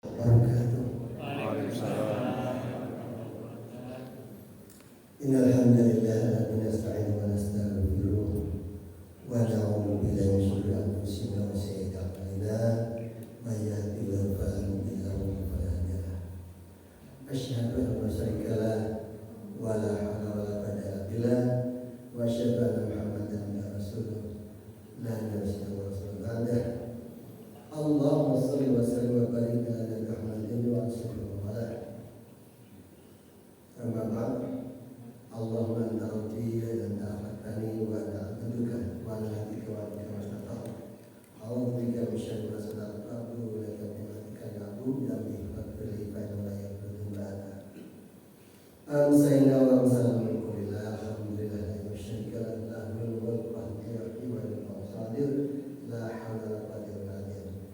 Innal hamdalillah nasta'inu wa nastaghfiruh wa na'udzu billahi min shururi anfusina wa sayyiati a'malina may yahdihillahu fala mudilla lahu wa man yudlil fala hadiya lahu. Asyhadu an la syarika lahu wa la hawla wa la quwwata illa billah wa asyhadu anna Muhammadan rasulullah la nabiyya wa rasulullah. Allahumma shalli wa sallim wa barik ala Muhammadin wa alihi wa sahbihi. Amma ba'd. Allahumma anta rabbi wa anta afatani wa ana abduka wa ana abdika wa anta mastata'tu. A'udzu bika min syarri ma sana'tu wa a'udzu bika min syarri ma sana'tu ya rabbi faghfirli fa innahu la yaghfiru illa anta. Amsayna wa amsalamu alhamdulillah la syarika lahu lahul mulku wa lahul hamdu wa qadir la hawla wa la quwwata illa billah.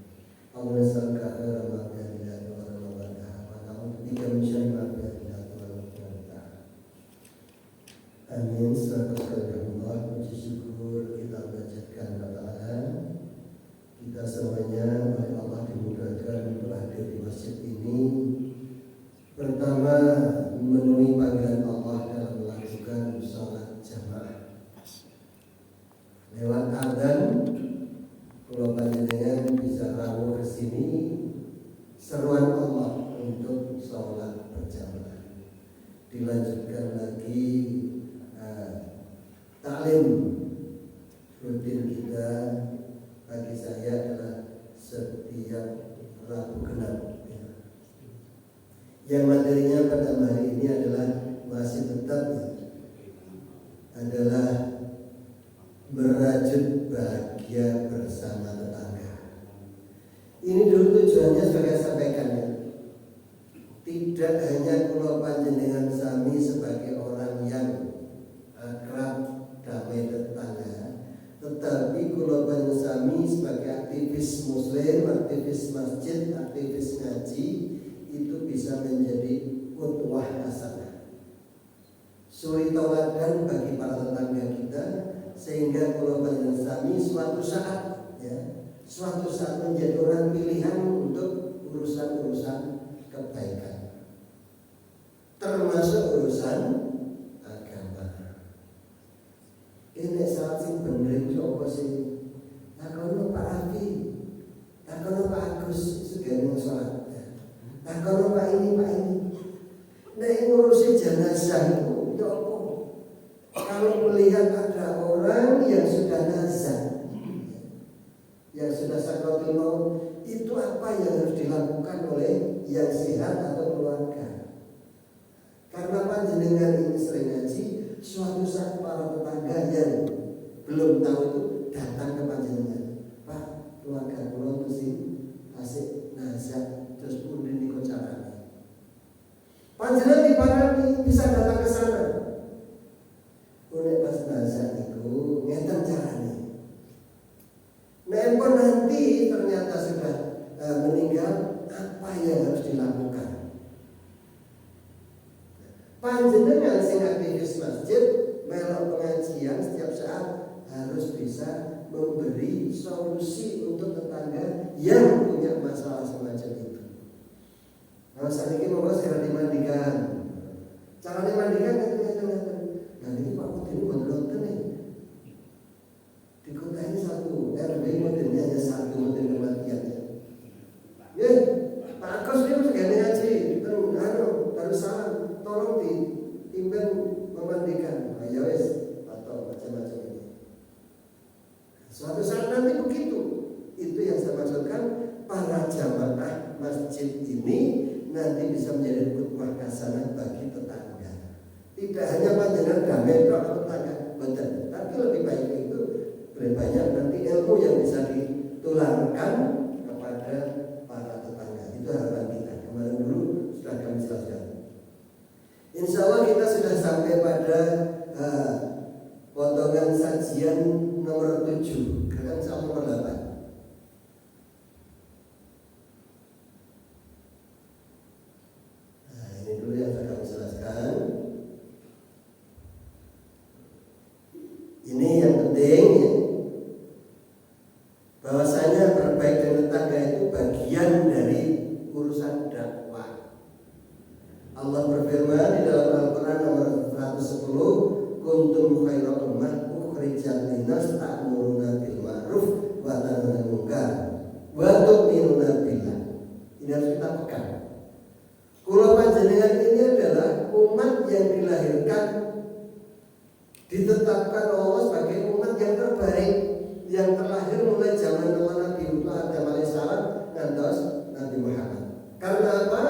Allahumma salli ala Muhammadin wa ala alihi wa na'udzu bika min syarri ma amin. Subhanallah, puji syukur kita panjatkan kepada Allah. Kita semuanya oleh Allah dimudahkan untuk hadir di masjid ini. Pertama, memenuhi panggilan Allah dalam melakukan sholat jamaah. Lewat adzan, kalau panjenengan bisa rawuh ke sini, seruan Allah untuk sholat berjamaah. Dilanjutkan lagi taklim rutin kita. Bagi saya adalah setiap Rabu genap yang materinya pada hari ini adalah masih tetap adalah merajut bahagia bersama tetangga. Ini dulu tujuannya saya sampaikan ya. Tidak hanya kula panjenengan sami sebagai orang yang akrab damai tetangga, tetapi kula panjenengan sami sebagai aktivis muslim, aktivis masjid, aktivis ngaji itu bisa menjadi uswah hasanah, suri tauladan bagi para tetangga kita, sehingga kula panjenengan sami suatu saat menjadi orang pilihan untuk urusan-urusan kebaikan, termasuk urusan agama. Ini saat sing bener itu apa sih? Takono Pak Rafi, takono Pak Agus segala sholat, takono Pak ini. Nek ngurusi jenazah itu ya apa? Kalau melihat ada orang yang sudah nazar, yang sudah sakratul maut, itu apa yang harus dilakukan oleh yang sehat atau keluarga? Karena panjenengan ini sering ngaji, suatu saat para tetangga yang belum tahu itu datang ke panjenengan, Pak, keluarga kula itu sih asik nazar terus pundi niku carane. Panjenengan diparani bisa datang ke sana. Oleh pas nazar niku ngeten carane. Nek nanti ternyata sudah meninggal, apa yang harus dilakukan? Panjenengan sing aktivis masjid, melok pengajian setiap saat harus bisa memberi solusi untuk tetangga yang punya masalah semacam itu. Nah, saat ini mau segera dimandikan. Cara dimandikan nah ini Pak Putri ini betul-betul nih. Di kota ini satu RW modelnya hanya satu model kematiannya. Ya, Pak Agus ini segala ngaji, terus salam, tolong dipimpin memandikan. Ya wes, atau macam-macam ini. Suatu saat nanti begitu. Itu yang saya maksudkan, para jamaah masjid ini nanti bisa menjadi uswah hasanah bagi tetangga. Tidak hanya panjenengan damai kalau tetangga, betul. Tapi lebih baik itu lebih banyak nanti ilmu yang bisa ditularkan kepada para tetangga. Itu harapan kita. Kemarin dulu sudah kami jelaskan. Insya Allah kita sudah sampai pada potongan sajian nomor 7, gerakan sampai nomor 8. Nah, ini dulu yang akan kami jelaskan. Ini yang penting ya, bahwasanya berbaik dengan tetangga itu bagian dari urusan linnas ta'muruna bil ma'ruf wa tanhauna 'anil munkar wa tu'minuna billah. Ini harus kita pegang. Kula panjenengan ini adalah umat yang dilahirkan, ditetapkan Allah sebagai umat yang terbaik, yang terlahir mulai zaman Nabi Adam alaihissalam ngantos Nabi Muhammad. Karena apa?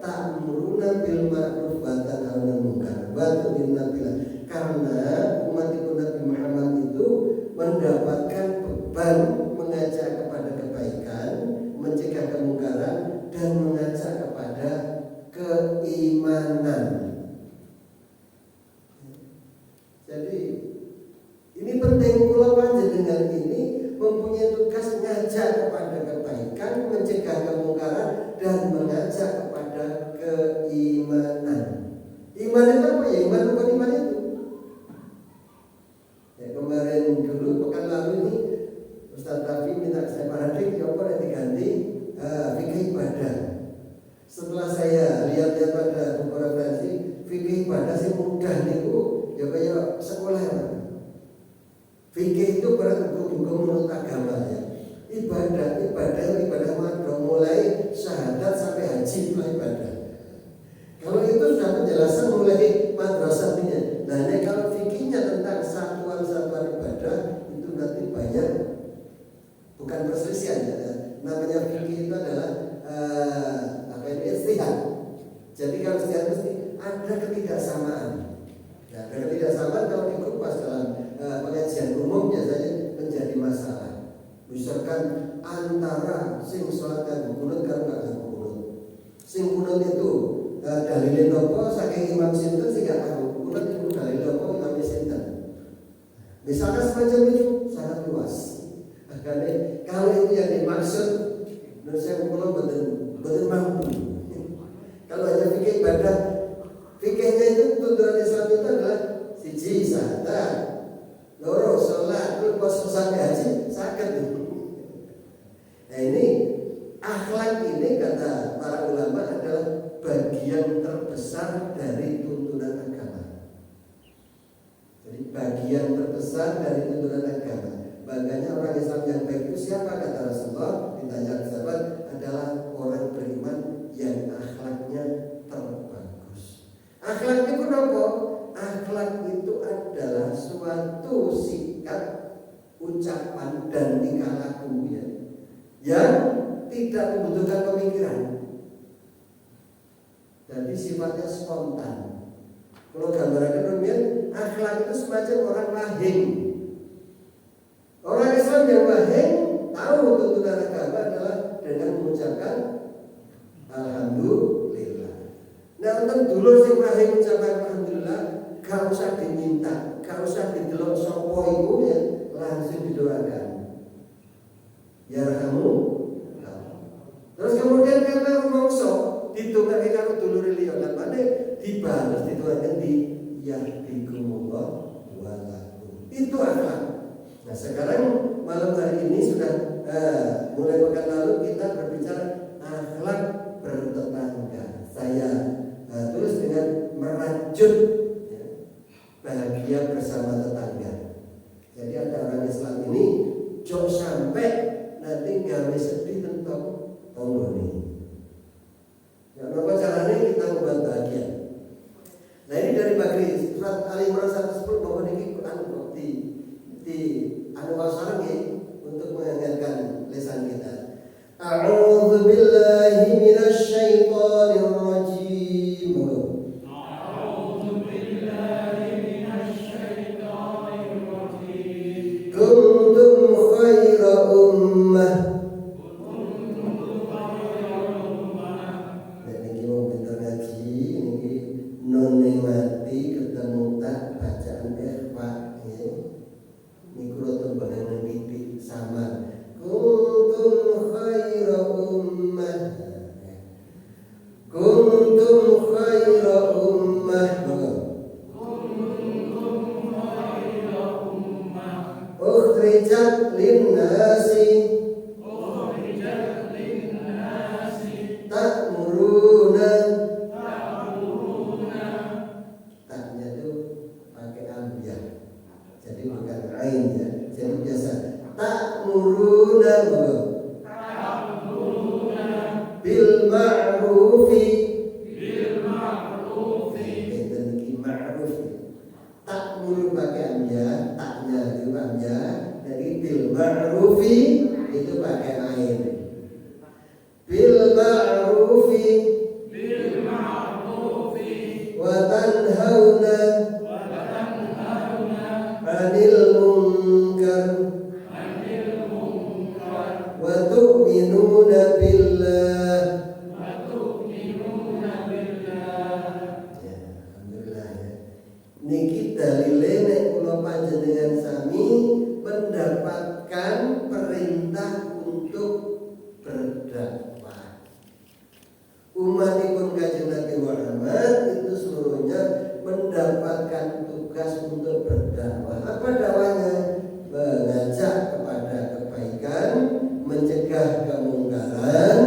Ta'muruna bil ma'ruf wa tanhauna 'anil munkar wa tu'minuna billah. Karena umat Nabi Muhammad itu mendapatkan beban mengajak kepada kebaikan, mencegah kemungkaran, dan mengajak kepada keimanan. Jadi ini penting, kula panjenengan ini mempunyai tugas mengajak kepada kebaikan, mencegah kemungkaran, dan mengajak kepada keimanan. Iman itu apa ya? Iman bukan iman itu. Ya, kemarin dulu pekan lalu ini Ustaz Rafi minta saya paradigma apa yang diganti fikih ibadah. Setelah saya lihat-lihat pada buku referensi fikih ibadah sih mudah niku ya kayak sekolah ya. Fikih itu berarti hukum menurut agama ya. Ibadah makro mulai syahadat sampai haji mulai ibadah. Kalau itu sudah penjelasan mulai madrasahnya. Nah ini kalau fikihnya tentang satuan-satuan ibadah itu nanti banyak, bukan perselisihan ya. Namanya fikih itu adalah istihad. Jadi kalau istihad mesti ada ketidaksamaan. Nah, ada ketidaksamaan kalau dikupas dalam pengajian umum biasanya menjadi masalah. Misalkan antara sing sholat dan kunut karo gak kunut. Sing kunut itu dalilin apa saking imam sinten sing gak tahu. Kunut itu dalilin apa imam sinten. Misalkan semacam itu sangat luas. Karena kalau itu yang dimaksud menurut saya kula betul mampu. Kalau hanya fikih ibadah, fikihnya itu tuntunan Islam itu adalah siji syahadat, loro sholat, terus puasa sampai haji sakit. Nah ini akhlak ini kata para ulama adalah bagian terbesar dari tuntunan agama. Jadi bagian terbesar dari tuntunan agama. Makanya orang Islam yang baik itu siapa? Kata Rasulullah, ditanya sahabat, adalah orang beriman yang akhlaknya terbagus. Akhlak itu apa? Akhlak itu adalah suatu sikap, ucapan dan tingkah laku yang tidak membutuhkan pemikiran. Jadi sifatnya spontan. Kalau gambarannya rumian, akhlak itu semacam orang wahing. Orang Islam yang wahing tahu tuntunan agama adalah dengan mengucapkan alhamdulillah. Nah untuk dulu sing wahing mengucapkan alhamdulillah, gak usah diminta, gak usah didelok sapa iku ya, langsung didoakan. Ya kamu. Terus kemudian karena rumangsa ditungake karo dulure liya lan maneh dibalas dituakan di yahdikumullah wa lakum. Itu akhlak. Nah sekarang malam hari ini sudah mulai pekan lalu kita berbicara akhlak bertetangga. Saya tulis dengan merajut bahagia bersama tetangga. Jadi ada orang Islam ini jauh sampai nanti gawe sedih tentang tonggoni. Ya apa caranya kita membuat bahagia. Nah ini dari bagi surat Ali Imran 110 bahwa ini Quran kok di wasarnya untuk mengingatkan lisan kita. A'udzu billahi minasy syaithanir rajim. A'udzu billahi minasy syaithanir rajim. Kuntum khaira ummah. Niki mau pinter ngaji niki none mati ketemu tak bacaan ikhfa nggih. Niku rada bangunan titik sama. Kuntum khaira ummah. Kuntum khaira ummah. Kuntum khaira ummah. Ukhrijat lin-nasi. Ukhrijat lin-nasi. Ta'muruna. Ta'muruna. Taknya itu pakai aliyah. Jadi bukan ain. ma'rufi. Bil Ma'ruf. Ta'muru pakai amja, taknya itu amja. Jadi bil ma'rufi itu pakai ain. Bil ma'rufi wa tanhauna 'anil munkar wa tu'minuna billah. Ya, alhamdulillah ya. Niki dalile nek kula panjenengan sami mendapatkan perintah untuk berdakwah. Umatipun Kanjeng Nabi Muhammad itu seluruhnya mendapatkan tugas untuk berdakwah. Apa dakwahnya? Mengajak kepada kebaikan, mencegah kemungkaran,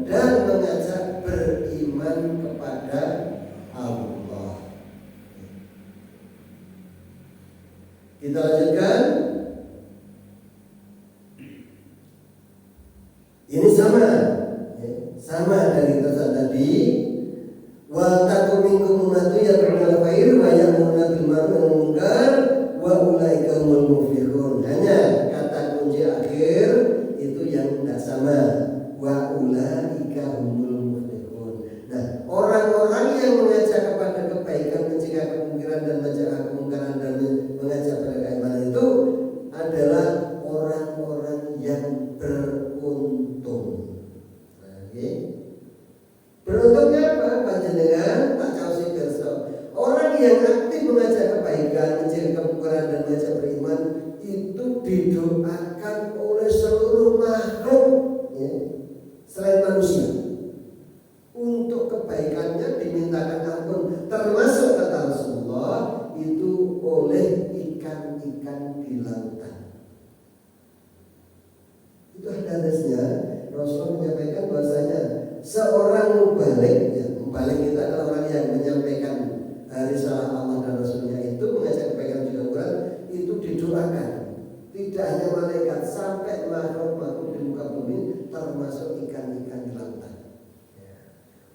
dan mengajak beriman kepada Allah. Kita lanjutkan. Ini sama dari tulisan tadi. Wa takum minkum ummatu yad'una khair wa ya'muruna bil ma'ruf wa munkar wa ulaika humul muflihun. Hanya kata kunci akhir itu yang tidak sama. Wa ulaika humul muflihun. Nah, orang-orang yang mengajak kepada kebaikan, mencegah kemungkaran dan mencegah kemungkaran dan mengajak pada keimanan itu adalah orang-orang yang beruntung. Beruntungnya apa? Panjenengan tak jauh sih kerso. Orang yang aktif mengajak kebaikan, mencegah kemungkaran dan mengajak beriman itu didoakan oleh seluruh makhluk, ya, selain manusia. Untuk kebaikannya dimintakan ampun, termasuk kata Rasulullah itu oleh ikan-ikan di lautan. Itu hadisnya Rasul menyampaikan bahwasanya seorang mubalik, ya, mubalik itu adalah orang yang menyampaikan risalah Allah dan Rasulnya itu mengajak kebaikan juga Quran itu didoakan. Tidak hanya malaikat, sampai makhluk-makhluk di muka bumi termasuk ikan-ikan di lautan.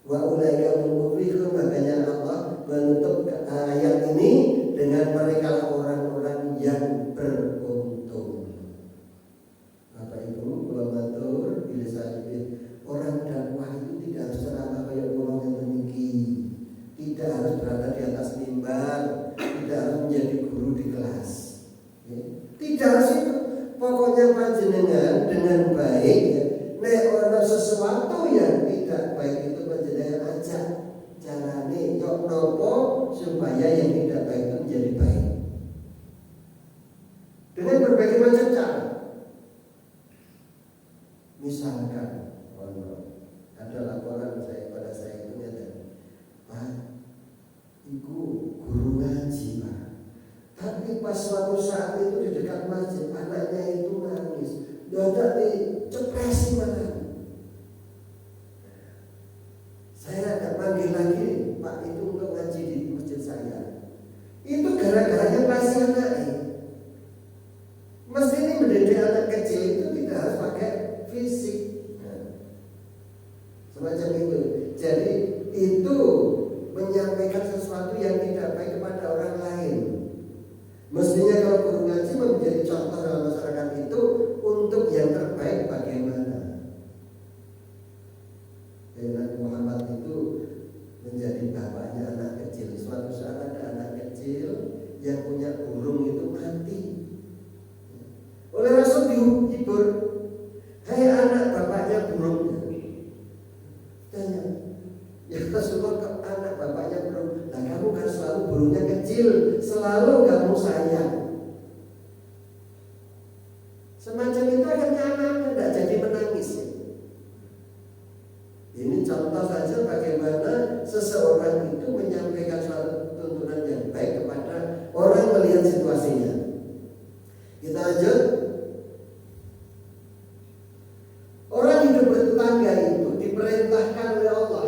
Wa ulaika muflihun, makanya Allah menutup ayat ini dengan mereka orang-orang yang beruntung. Bapak Ibu, kalau matur bila saja orang dakwah itu tidak harus ceramah kayak orang yang meninggi, tidak harus berada di atas mimbar, tidak harus menjadi guru di kelas, ya. Tidak harus itu. Pokoknya panjenengan dengan baik, ya. Nek ada sesuatu yang tidak baik itu panjenengan ajak carane yok nopo supaya yang tidak baik itu menjadi baik. Dengan berbagai macam cara. Misalkan ada laporan pada saya itu ada, Pak, ibu guru ngaji Pak, tapi pas suatu saat itu di dekat masjid anaknya itu nangis, dadak dicepresi mana. Saya agak panggil lagi Pak itu untuk ngaji di masjid saya. Itu gara-garanya pasti anaknya. Mesti ini mendidik anak kecil itu tidak harus pakai fisik. Semacam itu. Jadi itu menyampaikan sesuatu yang tidak baik kepada orang lain. Mestinya kalau guru ngaji menjadi contoh dalam masyarakat itu untuk yang terbaik bagaimana. Nabi Muhammad itu menjadi bapaknya anak kecil. Suatu saat ada anak kecil yang punya burung itu mati. Oleh Rasul dihibur, hai anak bapaknya burung. Tanya, ya Rasulullah, anak bapaknya burung. Nah kamu kan selalu burungnya kecil, selalu kamu sayang. Semacam itu akhirnya anaknya tidak jadi menangis. Ini contoh saja bagaimana seseorang itu menyampaikan suatu tuntunan yang baik kepada orang melihat situasinya. Kita lanjut. Orang hidup bertetangga itu diperintahkan oleh Allah,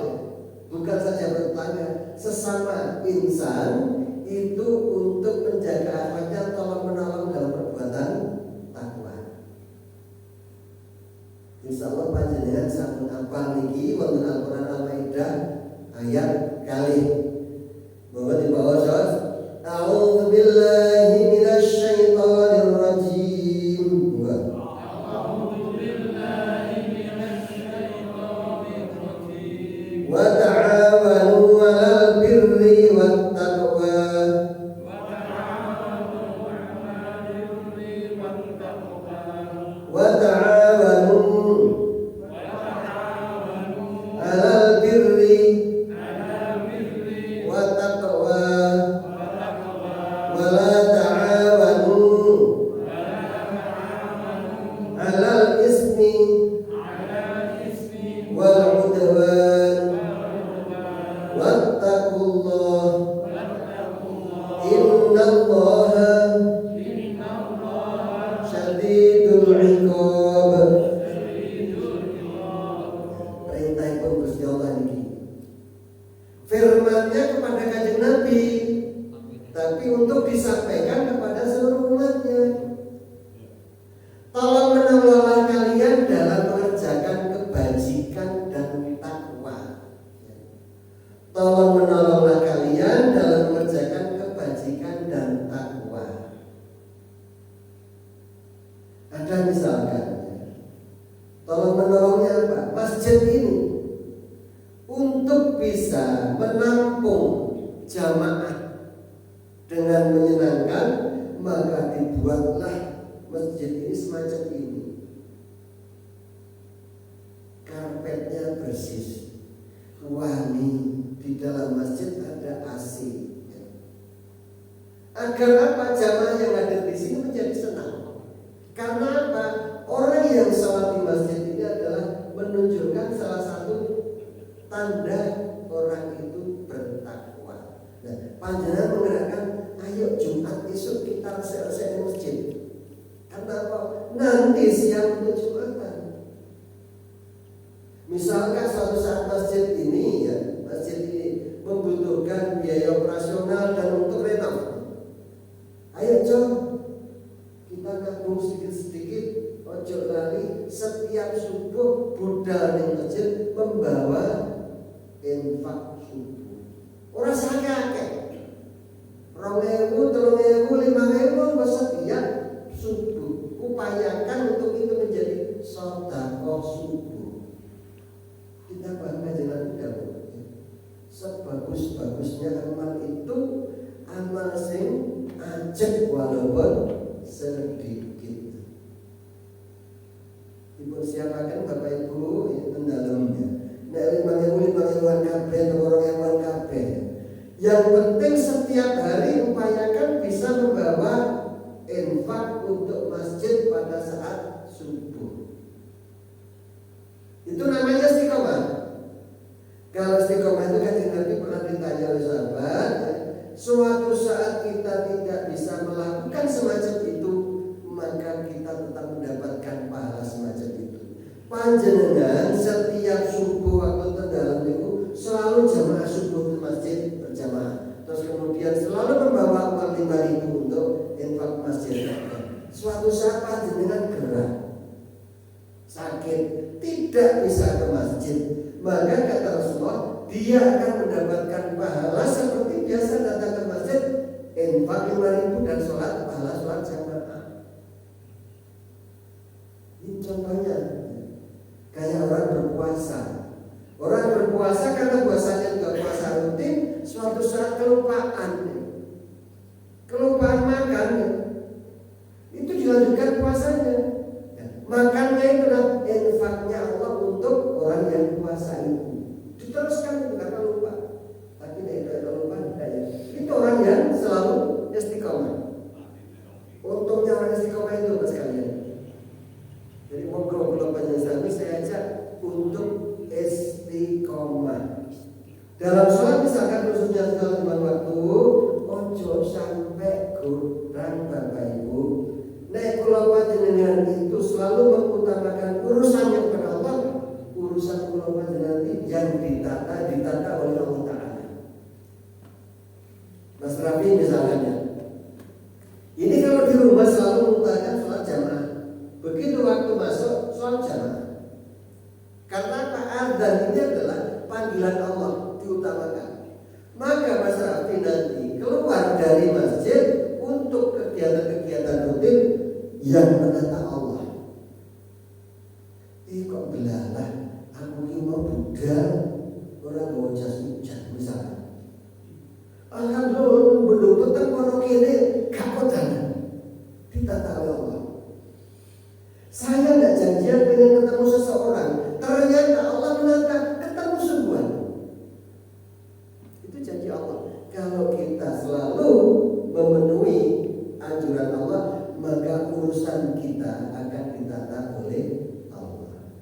bukan saja bertetangga, sesama insan itu untuk menjaga akhlaknya, tolong menolong dalam perbuatan takwa. Insya Allah panjenengan sampun apal niki wonten Al-Qur'an ayat kali. Mohon di bawah sos. A'udzu billahi minasy syaithanir rajim. Wa ta'awanu 'alal birri wat taqwa. Wa ta'awanu 'alal birri wat taqwa. Wa la ta'awanu 'alal ismi wal 'udwan. Wattaqullah innallaha syadidul 'iqab. Perintahipun Gusti Allah niki. Firman-Nya kepada Kanjeng Nabi, tapi untuk disampaikan kepada seluruh umatnya. Tolong menolonglah kalian dalam mengerjakan kebajikan dan takwa. Tolong menolonglah kalian dalam mengerjakan kebajikan dan takwa. Ada misalkan, tolong menolongnya apa? Masjid ini untuk bisa menampung jamaah dengan menyenangkan, maka dibuatlah masjid ini semacam ini. Karpetnya bersih, wangi, di dalam masjid ada AC. Agar apa? Jamaah yang ada di sini menjadi senang. Karena apa? Orang yang sholat di masjid ini adalah menunjukkan salah satu tanda orang itu bertakwa. Nah, panjenengan menggerakkan, ayo Jumat esok kita resek-resek di masjid. Karena apa? Nanti siang untuk Jumatan. Misalkan suatu saat masjid ini membutuhkan biaya operasional dan untuk renov. Ayo John, kita gabung sedikit-sedikit. Ojo lali setiap subuh budal di masjid membawa infak subuh. Orang sakit, 2.000, 3.000, 5.000 setiap subuh. Upayakan untuk itu menjadi sedekah subuh. Kita bangga dengan dahulu. Sebagus-bagusnya amal itu amal sing ajek walaupun sedikit. Dipersiapkan Bapak Ibu itu dalamnya. Nek 5.000 kabeh, orang kabeh. Yang penting setiap hari upayakan bisa membawa infak untuk masjid pada saat subuh. Itu namanya istiqomah. Kalau istiqomah itu kan Nabi pernah ditanya oleh sahabat, suatu saat kita tidak bisa melakukan semacam itu, maka kita tetap mendapatkan pahala semacam itu. Panjenengan setiap subuh waktu tenggelam itu selalu jamaah subuh di masjid berjamaah. Terus kemudian selalu membawa uang 5.000 untuk infak masjid. Suatu saat panjenengan gerak, sakit, tidak bisa ke masjid, maka kata Rasulullah, dia akan mendapatkan pahala seperti biasa datang ke masjid, infak 5.000 dan sholat, pahala sholat jamaah. Ini contohnya. Kayak orang berpuasa. Orang berpuasa karena puasanya juga puasa rutin, suatu saat kelupaan makan, itu dilanjutkan puasanya. Makannya itu infaknya Allah untuk orang yang puasa itu. Diteruskan itu karena lupa. Tapi itu lupa ya. Itu orang yang selalu istiqomah. Untungnya orang istiqomah itu Mas kalian. Jadi monggo kula panjenengan saya ajak untuk istiqomah. Dalam sholat misalkan khususnya sholat lima waktu, ojo sampai kurang Bapak Ibu. Nek kula panjenengan itu selalu mengutamakan urusannya kepada Allah, urusan kula panjenengan yang ditata oleh Allah Taala. Mas Rafi misalnya, ini kalau di rumah selalu mengutamakan sholat jamaah. Begitu waktu masuk sholat jamaah. Karena Pak Adzan ini adalah panggilan Allah diutamakan. Maka Mas Raffi nanti keluar dari masjid untuk kegiatan-kegiatan rutin yang menata Allah. Kok belalah, aku ini mau budal orang bawa jas hujan misalnya. Alhamdulillah belum petang kono kene gak kodanan ditata oleh Allah. Saya tidak janjian pengen ketemu seseorang, ternyata Allah menata ketemu sungguhan. Itu janji Allah. Kalau kita selalu memenuhi anjuran Allah, maka urusan kita akan ditata oleh Allah.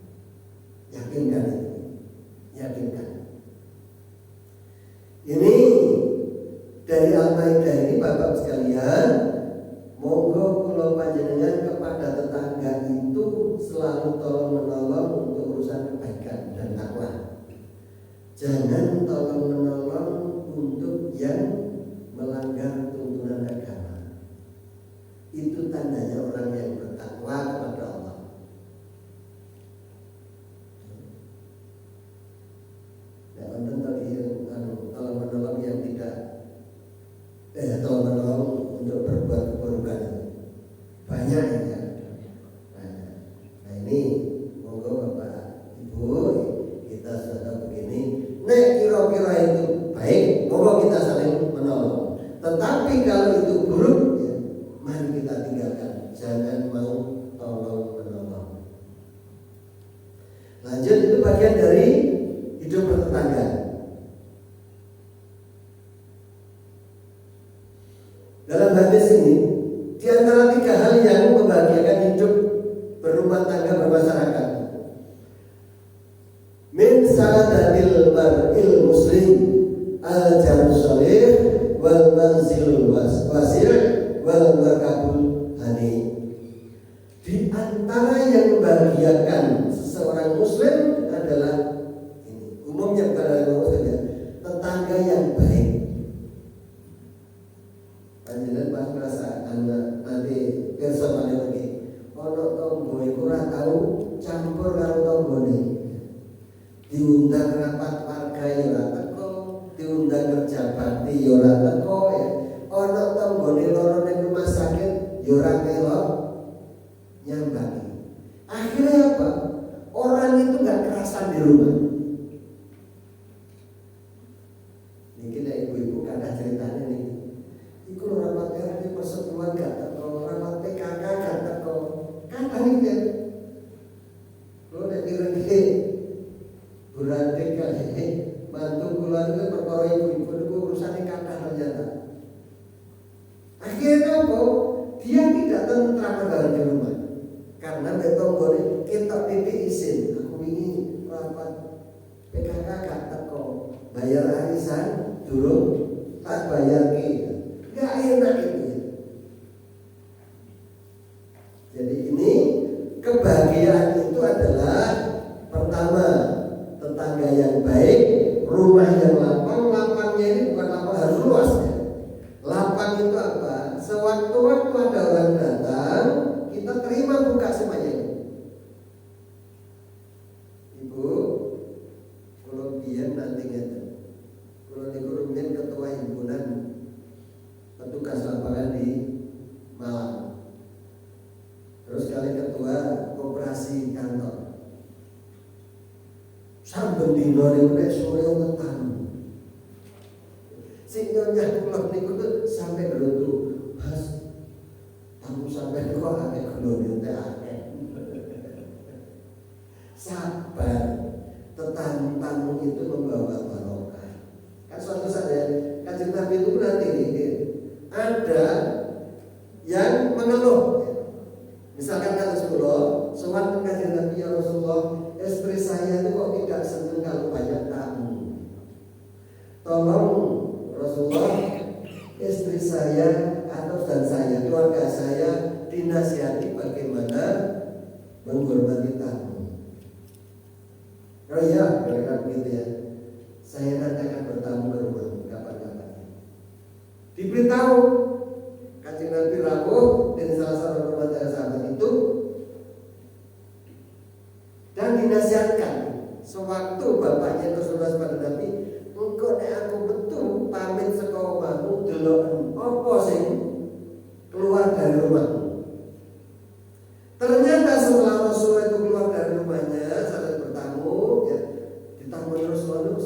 Yakinkan itu, yakinkan. Ini dari Al-Maidah ini Bapak sekalian, monggo kula panjenengan kepada tetangga itu selalu tolong menolong untuk urusan kebaikan dan takwa. Jangan tolong menolong untuk yang melanggar tuntunan agama. Itu tandanya orang yang bertakwa kepada Allah. Ya, konten tadi tolong menolong yang tidak tolong menolong untuk berbuat keburukan. Banyak ya. Nah ini monggo Bapak Ibu, kita sudah tahu begini. Nek kira-kira itu baik, monggo kita saling menolong. Tetapi kalau itu buruk, ya, mari kita tinggalkan. Jangan mau tolong menolong. Lanjut, itu bagian dari hidup bertetangga. Dalam hadis ini, di antara 3 hal yang membahagiakan hidup berumah tangga bermasyarakat. Min sa'adatil mar'il muslim al-jarus salih wal manzilul wasir wal markabul hani. Di antara yang membahagiakan seseorang muslim adalah ini. Umumnya bukan orang muslim ya, tetangga yang baik. Panjenengan pas merasa anak nanti kersa mana lagi, ono tonggo iku ora tau campur karo tanggane. Diundang rapat warga ya ora teko, diundang kerja bakti ya ora teko ya. Ono tanggane loro ning rumah sakit ya ora kelok nyambangi. Akhirnya apa? Orang itu enggak kerasan di rumah. Niki nek ibu-ibu kada ceritanya nih. Iku rapat RT persatuan gak teko, rapat PKK gak teko. Kapan iki? Kalau nek direngke berarti kali mantu kula itu perkara ibu-ibu itu urusane kathah ternyata. Akhirnya apa? Dia tidak tentram di rumah. Karena betonggone kita titik isin. Aku ini rapat PKK gak teko. Bayar arisan durung tak bayar ki. Gak enak itu. Jadi ini kebahagiaan itu adalah pertama tetangga yang baik, rumah yang lapang. Lapangnya ini bukan lapang harus luas ya. Lapang itu apa? Sewaktu-waktu ada orang datang, kita terima buka semuanya. Ibu, kalau biar nanti ngeten. Kalau niku rumiyin ketua himpunan petugas lapangan di Malang. Terus kali ketua koperasi kantor. Saben dina niku nek sore weteng. Sing nyonya kula niku sampai gerutu. Mas, kamu sampai kok akeh glone teh akeh. Sabar. Tamu itu membawa barokah. Kan suatu saat ya, Kanjeng Nabi itu nanti ada yang mengeluh. Misalkan kata Rasulullah, sowan Kanjeng Nabi, ya Rasulullah, istri saya itu kok tidak senang kalau banyak tamu. Tolong Rasulullah, istri saya atau dan saya, keluarga saya dinasihati bagaimana menghormati tamu. Oh iya, mereka begitu ya. Saya nanti akan bertamu ke rumah kapan-kapan. Diberitahu Kanjeng Nabi rawuh dan salah satu rumah tangga sahabat itu, dan dinasihatkan sewaktu bapaknya Rasulullah pada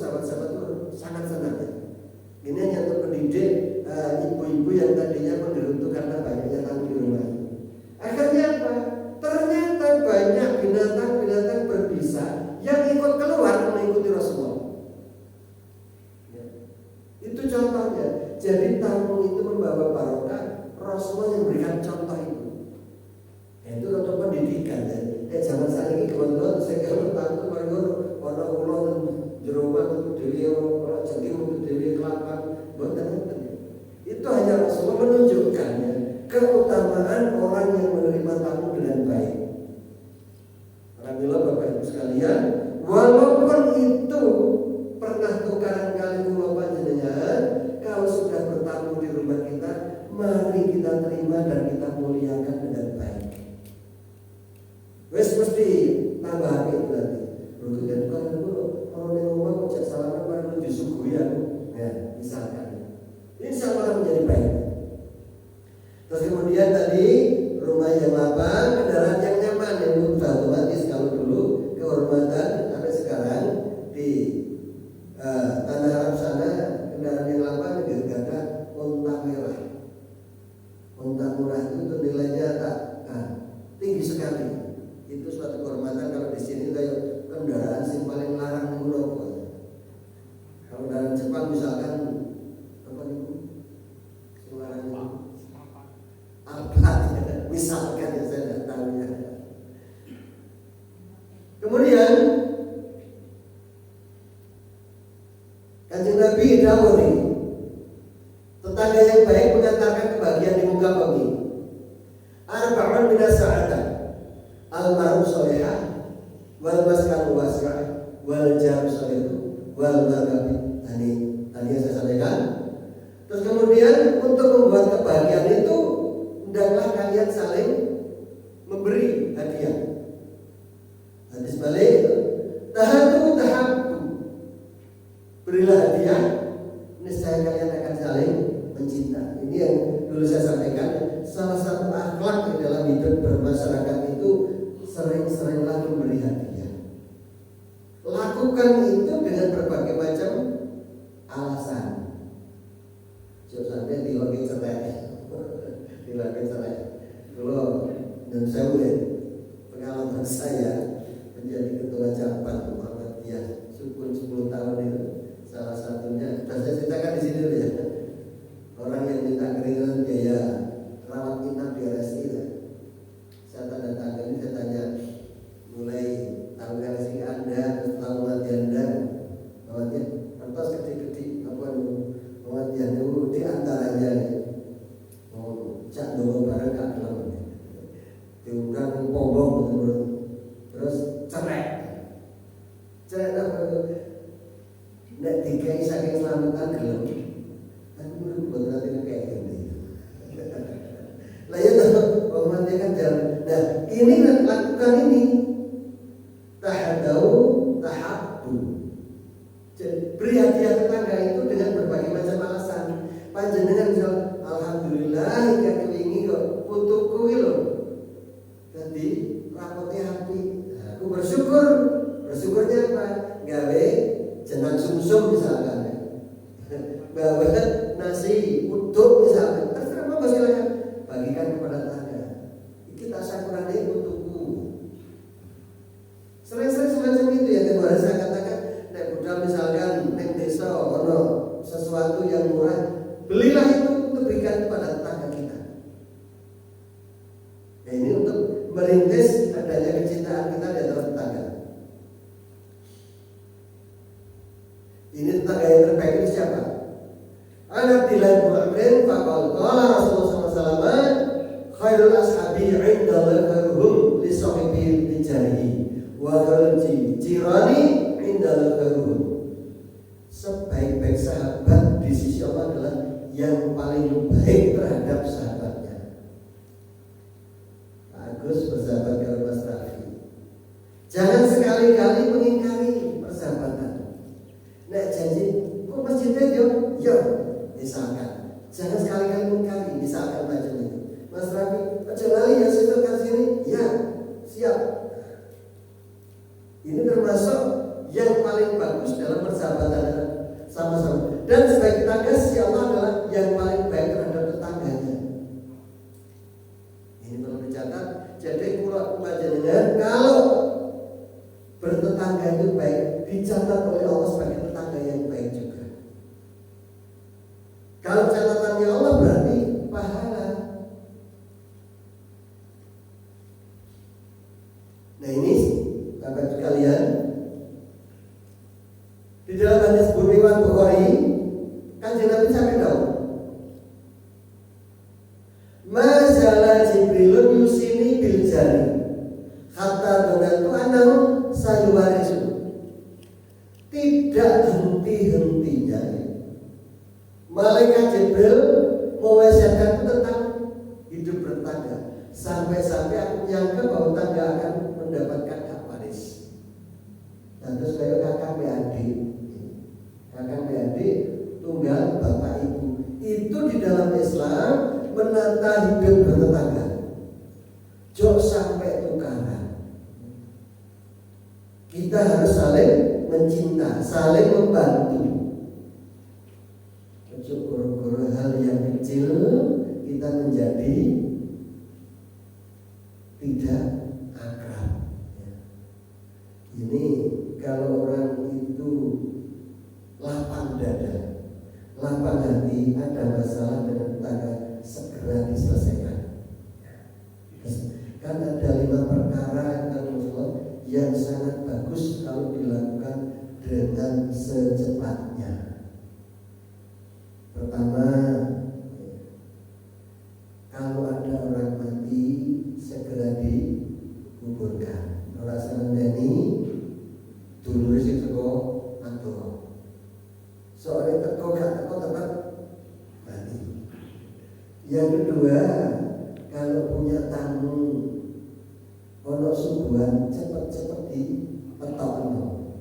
sahabat-sahabat itu sangat senang ya. Ini hanya untuk mendidik ibu-ibu yang tadinya menggerutu karena banyaknya tamu di rumah. Akhirnya apa? Ternyata banyak binatang-binatang berbisa yang ikut keluar mengikuti Rasulullah. Ya. Itu contohnya. Jadi tamu itu membawa barokah, Rasulullah yang memberikan contoh itu. Itu untuk pendidikan ya. Zaman saat ini kebetulan saya kalau tamu baru orang pulau jeroma untuk dewi orang jadi untuk dewi kelapa buat itu hanya Rasulullah menunjukkannya keutamaan orang yang menerima tamu dengan baik. Alhamdulillah Bapak Ibu sekalian, walaupun itu pernah tukaran kali kula panjenengan, kalau sudah bertamu di rumah kita, mari kita terima dan kita muliakan dengan baik. Wes mesti tambah itu nanti. Berarti kan kalau di rumah kok cek salaman baru disuguhi aku, ya misalkan. Insya Allah menjadi baik. Terus kemudian tadi rumah yang lapang, kendaraan yang nyaman, yang sudah otomatis kalau dulu kehormatan sampai sekarang di tanah Arab sana kendaraan yang lapang ada unta merah. Unta murah itu nilainya tinggi sekali. Itu suatu kehormatan kalau di sini kayak kendaraan yang paling larang di Eropa. Kalau kendaraan Jepang misalkan apa itu? Suaranya apa? Misalkan ya saya tidak tahu ya. Kemudian Kanjeng Nabi dawuh tetangga yang baik mengantarkan kebahagiaan di muka bumi. Arba'un minas sa'adah. Al-mar'u sholihah wal maskan wasi'ah wal jaru sholih wal mar'u tadi yang saya sampaikan. Terus kemudian untuk membuat kebahagiaan itu hendaklah kalian saling memberi hadiah. Hadis balik tahadu tahabbu. Berilah hadiah, niscaya kalian akan saling mencinta. Ini yang dulu saya sampaikan. Salah satu akhlak di dalam hidup bermasyarakat itu sering-seringlah memberi hadiah. Lakukan itu dengan berbagai macam alasan. Jangan sampai dilagi cerai. Kalau dan saya pengalaman saya menjadi ketua cabang Muhammadiyah syukur 10 tahun itu. Salah satunya, dan saya ceritakan di sini dulu ya. Orang yang minta keringanan biaya rawat inap di RSI ya. Saya tanda tangan ini, saya tanya mulai tahu RSI Anda, terus tahu mati Anda, mati kertas gede-gede apa dulu, mati Anda di antaranya. Cak dulu bareng kak dalam diundang pombong terus cerai apa nek dikai saking selamatan gelem tapi menurut buat nanti kayak gini lah ya kalau nanti kan jalan. Nah ini lakukan ini tahadau tahabbu. Beri hadiah tetangga itu dengan berbagai macam alasan. Panjenengan misal alhamdulillah hingga kelingi kok putuku lho. Jadi rapotnya hati. Aku bersyukurnya apa? Gawe jenang sumsum misalkan. Gawe nasi uduk misalkan. Terserah apa silakan. Bagikan kepada tetangga. Kita syukurane putuku. Sering-sering semacam itu ya. Kemarin saya katakan nek budal misalkan nek desa ono sesuatu yang murah, belilah itu untuk berikan kepada tetangga kita. Nah, ini untuk merintis adanya kecintaan kita di antara tetangga. Ini tetangga yang terbaik itu siapa? Abdillah bin Amr faqala qala Rasulullah SAW khairul ashabi 'inda khairuhum li sahibi bijarihi wa khairul jirani 'inda khairuhum. Sebaik-baik sahabat di sisi Allah adalah yang paling baik terhadap sahabatnya. Agus bersahabat dengan Mas Rafi. Jangan sekali-kali mengingkari persahabatan. Nek janji, kok masjidnya yo, misalkan. Jangan sekali-kali mengingkari, misalkan macam itu. Mas Rafi, kecuali ya sebentar sini, ya siap. Ini termasuk yang paling paling bagus dalam persahabatan sama-sama. Dan sebagai tetangga, si Allah adalah yang paling baik terhadap tetangganya. Ini perlu dicatat. Jadi panjenengan kalau bertetangga itu baik, dicatat oleh Allah sebagai tetangga yang baik juga. Kalau catatannya Allah berarti pahala. Nah ini Bapak sekalian, di dalam hadis riwayat Bukhari, Kanjeng Nabi sampai tahu, Mazala Jibrilun yusini bil jari hatta donatu anahu sayuwarisu. Tidak henti-hentinya Malaikat Jibril mewasiatkanku tentang hidup bertangga, sampai-sampai aku menyangka bahwa tangga akan mendapatkan hak waris. Nah, terus kayak kakak adik tunggal bapak ibu itu di dalam Islam menata hidup bertetangga. Jok sampai tukaran. Kita harus saling mencinta, saling membantu. Guru-guru hal yang kecil kita menjadi tidak akrab. Ini kalau orang itu lapang dada, lapang hati, ada masalah dengan tetangga, segera diselesaikan. Kan ada 5 perkara yang sangat bagus kalau dilakukan dengan secepatnya. Pertama, kalau ada orang mati segera dikuburkan. Orang senendani dulu sih teko atau soalnya teko gak teko tempat mati. Yang kedua, kalau punya tamu ono subuhan cepet-cepet dipetokno.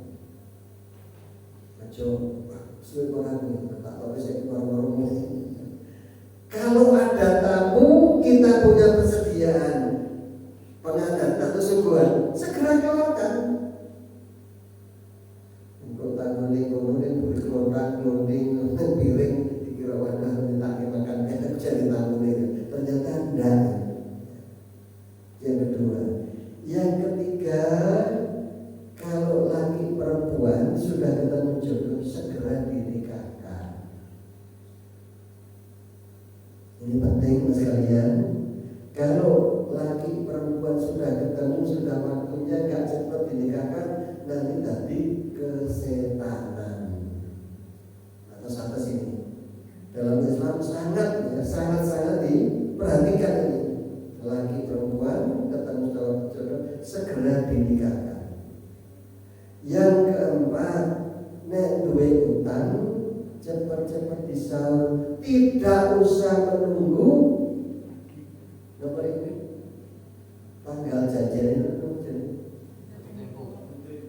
Aja suwe orang tak tahu bisa keluar-keluar. Kalau ada tamu, kita punya persediaan pengantin atau subuhan, segera keluarkan. Untuk tamu ini kemudian berkelompok clothing, piring dikira wadah minta makan jadi tamu ini, ternyata enggak. Yang kedua, yang ketiga, kalau laki perempuan sudah ketemu jodoh, segera dinikahkan. Ini penting mas kalian. Kalau laki perempuan sudah ketemu, sudah waktunya, gak cepat dinikahkan, nanti tadi kesetanan atau sampai sini. Dalam Islam sangat diperhatikan ini. Laki perempuan ketemu jodoh, segera dinikahkan. Yang keempat, nek duwe utang cepat-cepat disaur, tidak usah menunggu apa ini tanggal janjian itu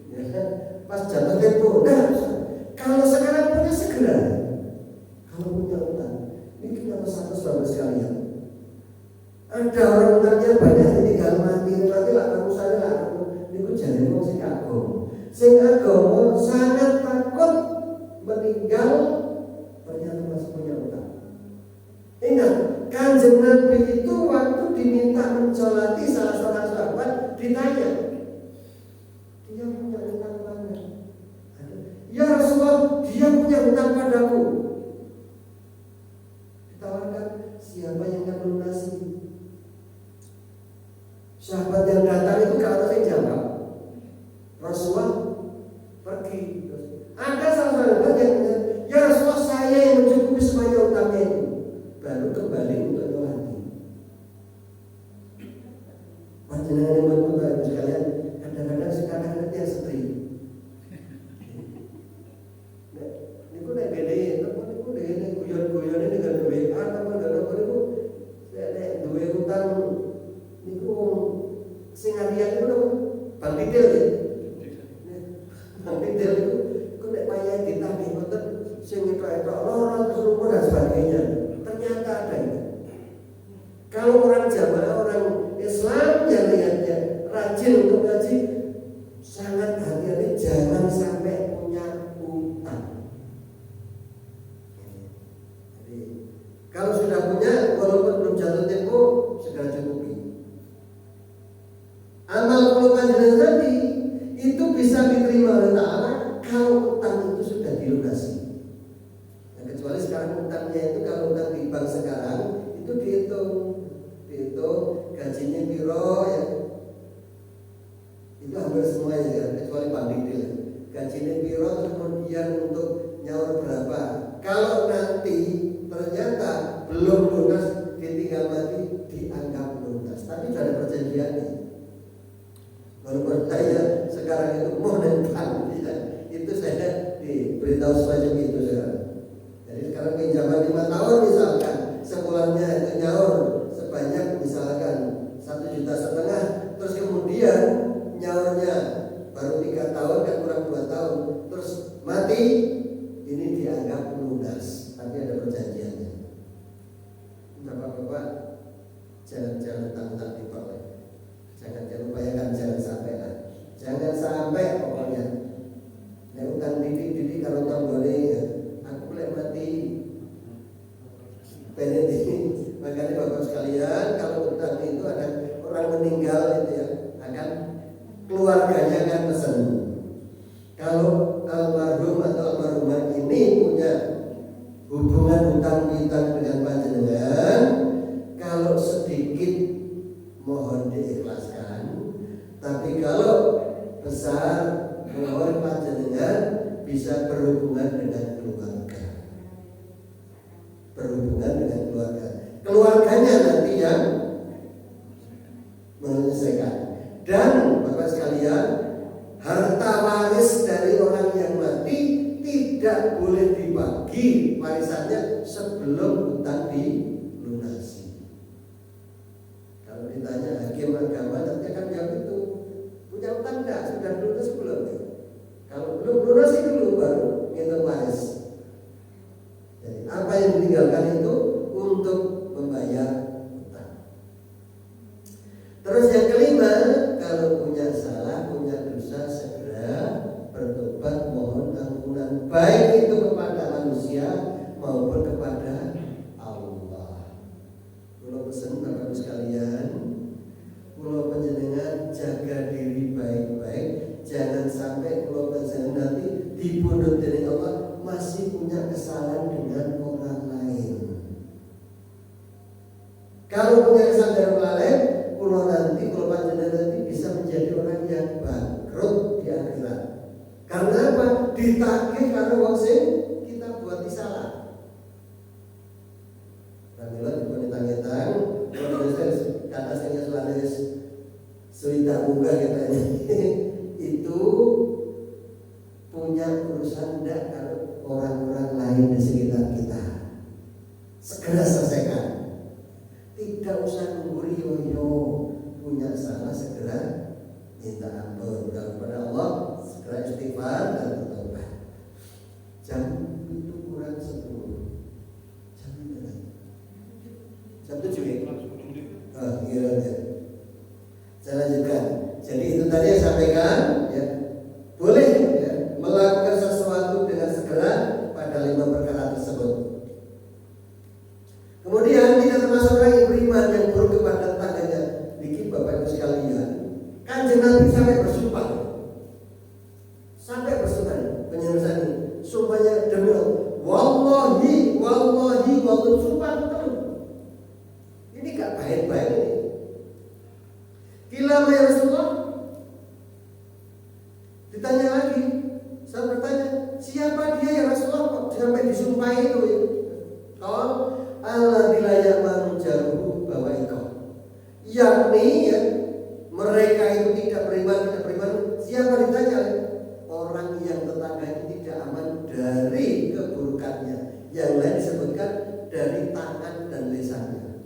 ya, pas jatuh tempo. Nah, kalau sekarang punya segera. Kalau punya utang, ini kita satu sahabat sekalian. Ada orang utangnya banyak, tinggal mati lah kamu saya lah kamu. Ini jadi mau sing agama. Sing agama sangat takut meninggal ternyata masih punya utang. Ingat, Kanjeng Nabi itu waktu diminta mencolati salah seorang sahabat ditanya, dia punya utang mana? Ya Rasulullah, dia punya utang padaku. Ditawarkan, siapa yang akan melunasi? Sahabat yang datang itu kalau saya jawab, Rasulullah pergi. Ada sahabat yang ya Rasulullah, saya yang mencukupi semuanya utangnya itu. Baru kembali untuk nyolati. Panjenengan yang berputar sekalian, kadang-kadang sekarang dia setri. Ini pun ada gede, tapi ini pun ada guyon-guyon ini dengan WA, tapi ada apa itu? Ada dua utang, ini pun singarian itu bang detail ya. Bang detail itu, kau nak payah ditagih betul, sing itu lorong kesurupan dan sebagainya. Ternyata ada itu. Kalau orang jamaah, orang Islam yang lihatnya rajin untuk ngaji, sangat hati-hati jangan sampai cukup, segera cukupi. Amal kula panjenengan tadi itu bisa diterima oleh Ta'ala kalau utang itu sudah dilunasi. Nah, kecuali sekarang utangnya itu, kalau utang di bank sekarang itu dihitung gajinya piro ya, itu hampir semuanya ya, kecuali Pak Didil. Gajinya piro terus kemudian untuk nyaur berapa. Kalau nanti ternyata belum lunas, ditinggal mati, dianggap lunas. Tapi sudah ada perjanjiannya. Walaupun saya sekarang itu modern ya, itu saya diberitahu semacam itu sekarang. Jadi sekarang pinjaman 5 tahun misalkan, sebulannya itu nyaur sebanyak misalkan 1,5 juta, terus kemudian nyaurnya baru 3 tahun kan, kurang 2 tahun, terus mati, ini dianggap lunas. Tapi ada perjanjiannya. Bapak-bapak, jangan utang-utang di bawah. Jangan upayakan, jangan sampai lah. Jangan sampai pokoknya. Nek utang didik kalau utang boleh ya, aku boleh mati. Benar ini. Makanya bapak sekalian, kalau utang itu ada orang meninggal itu ya, akan keluarganya akan pesan. Kalau almarhum atau almarhumah ini punya hubungan utang piutang dengan panjenengan, kalau sedikit mohon diikhlaskan, tapi kalau besar mohon panjenengan bisa berhubungan dengan keluarga. Berhubungan dengan keluarga. Keluarganya nanti yang menyelesaikan. Dan Bapak sekalian, harta waris dari orang yang mati tidak boleh dibagi warisannya sebelum utang dilunasi. Kalau ditanya hakim agama nanti akan jawab itu, punya utang enggak? Sudah lunas belum? Kalau belum lunas itu dulu baru ngitung waris. Jadi apa yang ditinggalkan itu untuk membayar utang. Terus yang kelima, kalau punya salah, punya dosa, segera bertobat, mohon ampunan, baik itu kepada manusia maupun kepada Allah. Kalau pesan Bapak sekalian, kalau panjenengan jaga diri baik-baik, jangan sampai kalau panjenengan nanti dibunuh dari Allah masih punya kesalahan dengan orang lain. Kalau punya kesalahan dengan orang lain, kalau nanti kalau panjenengan nanti bisa menjadi orang yang bangkrut di akhirat. Karena apa? Ditagih karena wong sing kita buat salah. Ramila dipun ditang-tang, kalau kata saya selalu sudah buka katanya itu punya urusan enggak kalau orang-orang lain di sekitar kita. Segera selesaikan. Tidak usah nunggu yo punya salah, segera minta ampun kepada Allah, segera istighfar dan bertobat. Jam itu kurang 10. Jam berapa? Jam 7 ya? Iya. Saya lanjutkan. Jadi itu tadi yang sampaikan ya. Boleh ya, melakukan sesuatu dengan segera pada 5 perkara tersebut. Kemudian tidak termasuk orang yang beriman yang buruk kepada tetangganya. Dikit Bapak Ibu sekalian, Kanjeng Nabi sampai bersumpah. Sampai bersumpah penyelesaian ini. Sumpahnya demi wallahi sumpah betul. Ini gak baik-baik ini. Kilama ya Rasulullah. Ditanya lagi, saya bertanya, siapa dia ya Rasulullah kok sampai disumpah itu ya? Tol Allah dilayak manujaru bawa ikut. Yakni ya, mereka itu tidak beriman. Siapa ditanya? Orang yang tetangga itu tidak aman dari keburukannya. Yang lain disebutkan dari tangan dan lisannya.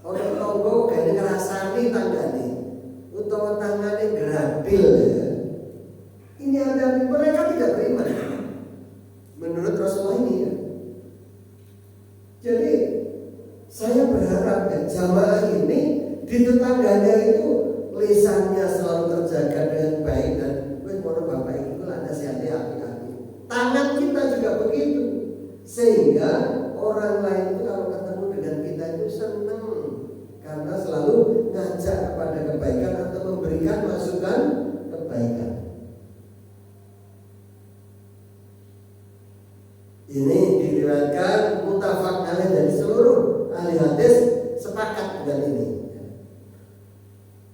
Orang tonggo gak ngerasani tanggane, utawa tangane gradil ya. Ini ada, mereka tidak beriman menurut Rasulullah ini ya. Jadi saya berharap ya, jamaah ini di tetangganya itu lisannya selalu terjaga dengan baik dan mohon Bapak Ibu ada nasihatnya api-api. Tangan kita juga begitu, sehingga orang lain itu kalau ketemu dengan dan kita itu senang karena selalu ngajak kepada kebaikan atau memberikan masukan kebaikan. Ini diriwayatkan muttafaq alaih dari seluruh ahli hadis sepakat dengan ini.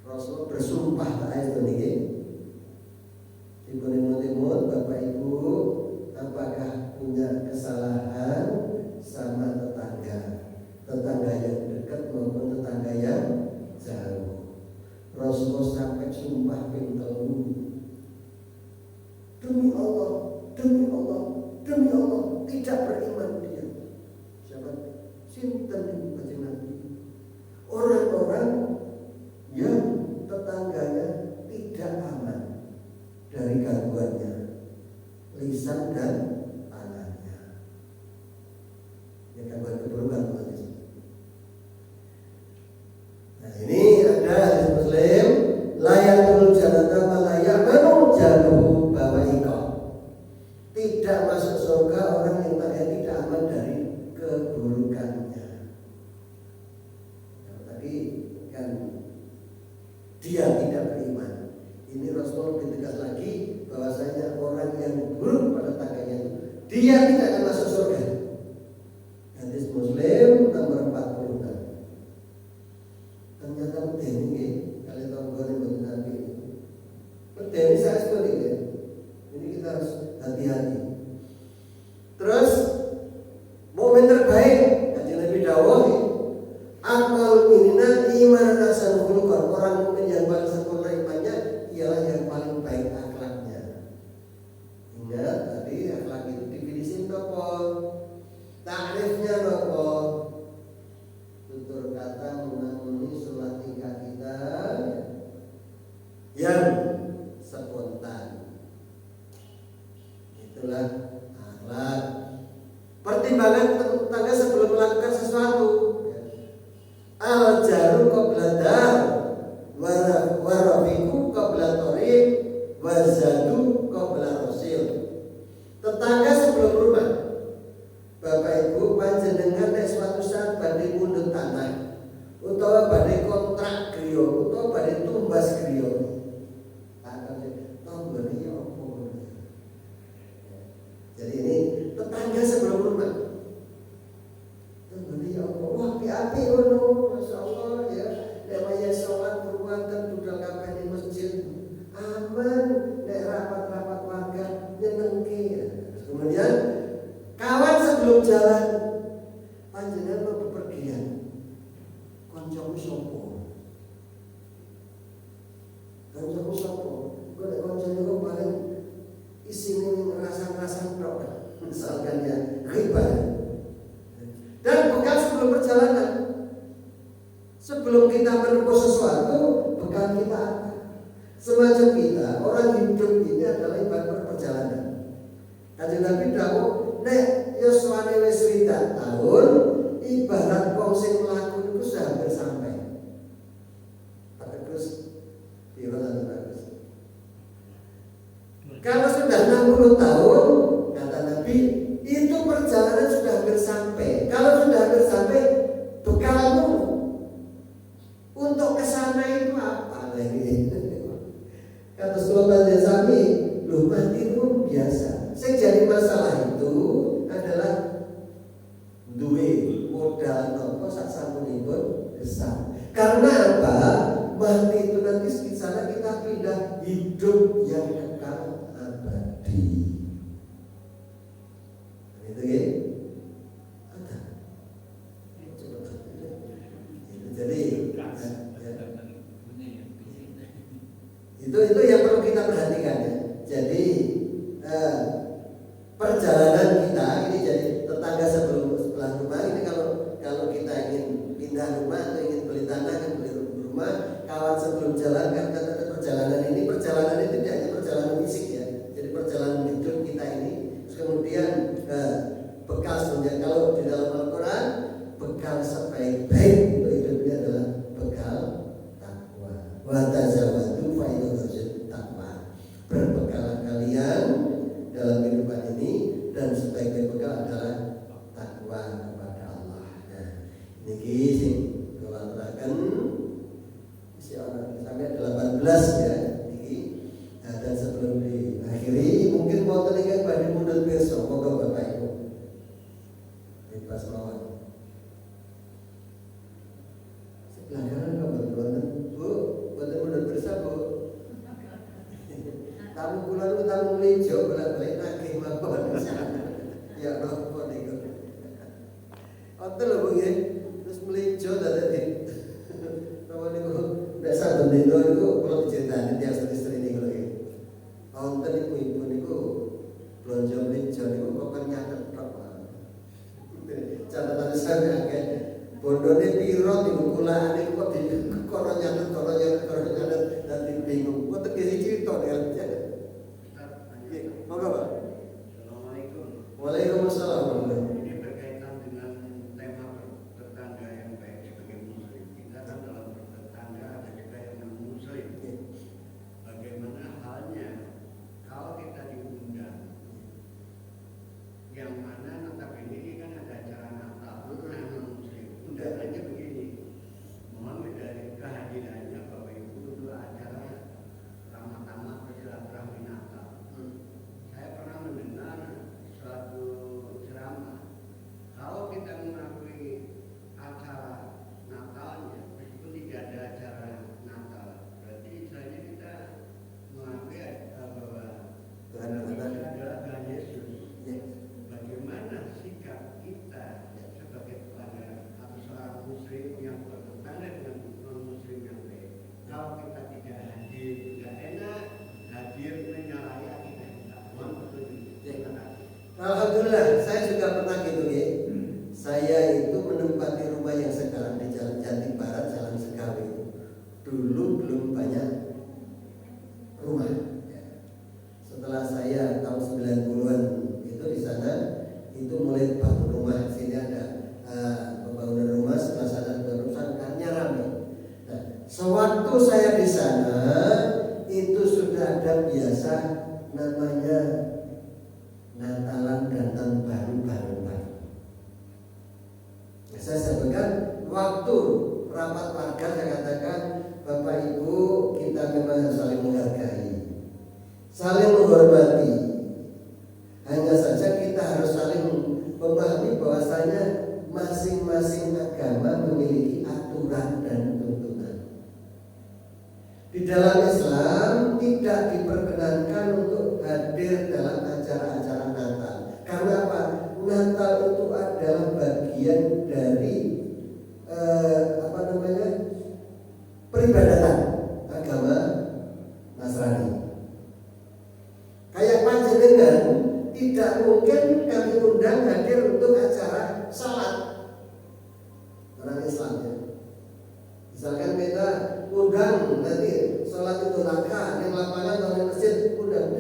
Rasul bersumpah ayat ini. Timur Bapak Ibu, apakah punya kesalahan sama tetangga yang dekat maupun tetangga yang jauh? Rasul sampai sumpah pintelu. Demi Allah, demi Allah, demi Allah, tidak beriman dia. Siapa? Sinten ibu kanjeng Nabi. Orang-orang yang tetangganya tidak aman dari gangguannya, lisan dan tangannya. Ya, gangguan keburukan. Nah, ini ada hadis Muslim, layatul jannata malaya manu jaluhu bawaiko. Tidak masuk surga orang yang tidak aman dari keburukannya. Nah, tadi kan dia tidak beriman. Ini Rasul lebih tegas lagi bahwasanya orang yang buruk pada tangganya dia tidak akan masuk surga. Hadis Muslim nomor 46. Ternyata medeni kalian tahu gue Nabi. Medeni saya seperti ini. Ini kita harus hati-hati. Terus momen terbaik kanjeng Nabi dawuh, akmal minna iman hasan khuluqan. Orang mukmin yang paling sempurna imannya ialah yang paling baik akhlaknya. Ingat tadi akhlak itu definisi apa? Takrifnya apa? Tutur kata mengamuni sholat tingkah kita yang spontan. Itulah akhlak. Pertimbangan tetangga sebelum melakukan sesuatu. Al jaru qabla dar warafiku qabla thariq wazadu qabla rasil. Tetangga sebelum rumah. Bapak Ibu panjenengan nek suatu saat badhe mundhut tanah utawa badhe kontrak griya utawa badhe tumbas griya. Tanggane ya apa? Jadi ini tetangga sebelum rumah. Tanggane ya apa? Wah, api ngono, masyaallah ya. Namanya sholat berumatan budal kabeh di masjid. Aman, nek rapat-rapat warga nyenengke ya. Kemudian kawan sebelum jalan panjenengan mau bepergian. Kancamu sapa? Kancamu sapa? Kok nek kancane kok paling isine ngerasa-ngerasa tok. Misalkan ya riba. Dan bekal sebelum perjalanan. Sebelum kita menempuh sesuatu, bekal kita apa? Semacam kita, orang hidup ini adalah ibarat perjalanan. Kanjeng Nabi dawuh, nek yuswane wis 20 tahun, ibarat wong sing mlaku niku sudah hampir sampai. Pak Agus, gimana Pak Agus? Kalau sudah 60 tahun, kata Nabi, itu perjalanan sudah hampir sampai. Kalau sudah hampir sampai, bekalmu untuk kesana itu apa lagi? Kata Sultan Jasami, lu mati itu biasa. Yang jadi masalah itu adalah duwe modal nopo sak sampunipun besar. Karena apa? Mati itu nanti di sana kita pindah hidup yang kekal abadi. Itu ya? Ada. Jadi itu yang perlu kita perhatikan ya. Jadi perjalanan kita ini jadi tetangga sebelah rumah ini kalau kita ingin pindah rumah atau ingin beli tanah kan beli rumah, kawan sebelum jalan kan kata perjalanan itu tidak hanya perjalanan fisik ya. Jadi perjalanan hidup kita ini. Terus kemudian bekal sebenarnya kalau di dalam Al-Quran bekal sebaik-baik untuk hidup ini adalah bekal takwa. Wa tazawwadu fa inna takwa. Berbekalah kalian dalam kehidupan ini dan sebaik-baik bekal adalah takwa kepada Allah. Nah, Niki sing kula aturaken isi ana sampai 18 ya niki. Nah, dan sebelum diakhiri mungkin wonten ingkang badhe mundhut pirsa monggo Bapak Ibu. Bebas mawon. Pelanggaran kebetulan Bu, boten mundhut pirsa Bu. Tamu kula niku tamu mlijo bolak-balik nagih mawon. Ya napa niku. Oten lho Bu nggih. Terus mlijo dadi napa niku nek saben dina niku kula diceritani tiyang istri niku lho nggih. Wonten ibu-ibu niku blonjo mlijo niku kok nyatet tok. Catatan sampe akeh bondone piro niku kulane kok kono nyatet dadi bingung. Kok tegese crito nek. Monggo Pak. Assalamualaikum. Waalaikumsalam. Ini berkaitan dengan tema bertetangga yang baik sebagai muslim. Kita kan dalam bertetangga ada juga yang non muslim. Bagaimana halnya kalau kita diundang, yang mana notabene ini kan ada acara Natal, non muslim. Undangannya begini, mohon dari kehadirannya Bapak Ibu untuk acara ramah-tamah bersilaturahmi Natal. Saya pernah mendengar suatu ceramah, kalau kita mengakui acara Natalnya, meskipun tidak ada acara Natal, berarti istilahnya kita mengakui bahwa Tuhan adalah Tuhan Yesus. Bagaimana sikap kita sebagai tetangga atau seorang muslim yang bertetangga dengan non-muslim yang baik? Kalau kita tidak hadir, tidak enak hadir menyalahi akidah kita. Mohon petunjuk. Terima kasih. Alhamdulillah, saya juga pernah gitu ya. Saya itu menempati rumah yang sekarang di Jalan Jati Barat, Jalan Sekawi. Dulu belum banyak rumah. Setelah saya tahun 90-an itu di sana itu mulai bangun rumah. Sini ada pembangunan rumah, sebelah sana ada perusahaan ramai. Nah, sewaktu saya di sana itu sudah ada biasa namanya Natalan dan Tahun Baru bareng-bareng. Saya sebutkan waktu rapat warga saya katakan Bapak Ibu kita memang saling menghargai, saling menghormati. Hanya saja kita harus saling memahami bahwasanya masing-masing agama memiliki aturan dan tuntunan. Di dalam Islam tidak diperkenankan untuk hadir dalam acara-acara Natal. Karena apa? Natal itu adalah bagian dari peribadatan agama Nasrani. Kayak panjenengan tidak mungkin kami undang hadir untuk acara salat orang Islam ya. Misalkan kita undang nanti sholat itu raka di lapangan atau di masjid undang.